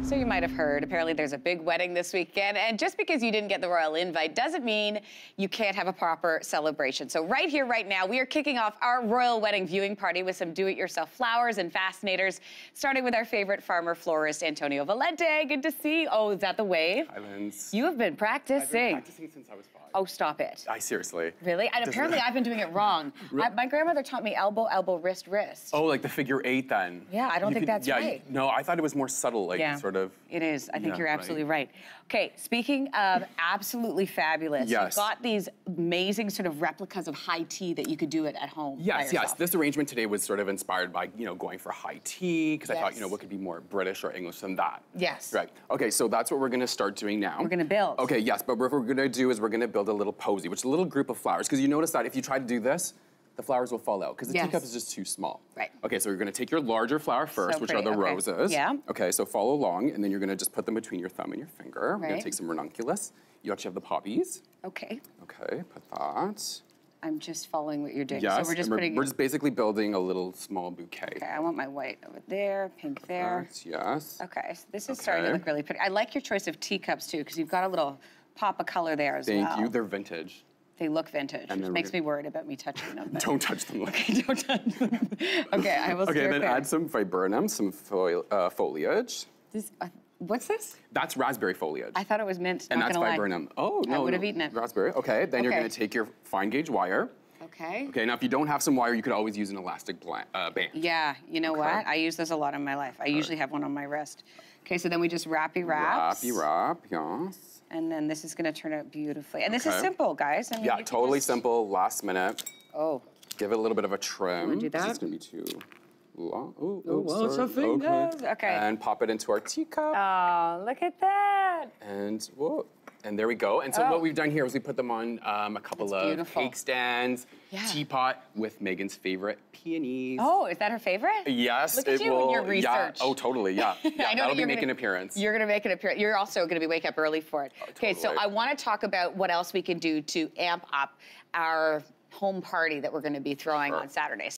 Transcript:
So you might have heard, apparently there's a big wedding this weekend, and just because you didn't get the royal invite doesn't mean you can't have a proper celebration. So right here, right now, we are kicking off our royal wedding viewing party with some do-it-yourself flowers and fascinators, starting with our favorite farmer florist, Antonio Valente. Good to see you. Oh, is that the wave? Hi, Lindsey. You have been practicing. I've been practicing since I was 5. Oh, stop it. Seriously. Really? And apparently I've been doing it wrong. My grandmother taught me elbow, elbow, wrist, wrist. Oh, like the figure 8 then? Yeah, I don't think that's right. No, I thought it was more subtle, like sort of. It is. I think you're absolutely right. Okay, speaking of absolutely fabulous, you've got these amazing sort of replicas of high tea that you could do it at home. Yes, yes. This arrangement today was sort of inspired by, going for high tea, because I thought, what could be more British or English than that? Yes. Right. Okay, so that's what we're gonna start doing now. We're gonna build. Okay, yes, but what we're gonna do is we're gonna build a little posy, which is a little group of flowers, because you notice that if you try to do this, the flowers will fall out, because the teacup is just too small. Right. Okay, so you're gonna take your larger flower first, which are the roses. Yeah. Okay, so follow along, and then you're gonna just put them between your thumb and your finger. We're gonna take some ranunculus. You actually have the poppies. Okay. Okay, put that. I'm just following what you're doing. Yes, so we're just we're just basically building a little small bouquet. Okay, I want my white over there, pink there. Yes. Okay, so this is starting to look really pretty. I like your choice of teacups too, because you've got a little pop of color there as well. Thank you, they're vintage. They look vintage, which makes me worried about me touching them. Don't touch them. Okay, don't touch them. Okay, I will Okay, then add some viburnum, some foliage. What's this? That's raspberry foliage. I thought it was mint, and that's viburnum. Oh, no, I would have eaten it. Raspberry, okay. Then you're gonna take your fine gauge wire. Okay. Okay, now if you don't have some wire, you could always use an elastic band. Yeah, you know what? I use this a lot in my life. I usually have one on my wrist. Okay, so then we just wrap. Wrap, yes. And then this is gonna turn out beautifully. And this is simple, guys. I mean, yeah, totally simple, last minute. Oh. Give it a little bit of a trim. Do that? It's gonna be too long. Oh, sorry. Okay. And pop it into our teacup. Oh, look at that. And whoa. And there we go. And so what we've done here is we put them on a couple of cake stands, teapot with Megan's favorite peonies. Oh, is that her favorite? Yes, Look at you and your research. Yeah. Oh, totally, yeah. I know that'll be making an appearance. You're gonna make an appearance. You're also gonna be wake up early for it. Okay, so I wanna talk about what else we can do to amp up our home party that we're gonna be throwing on Saturday.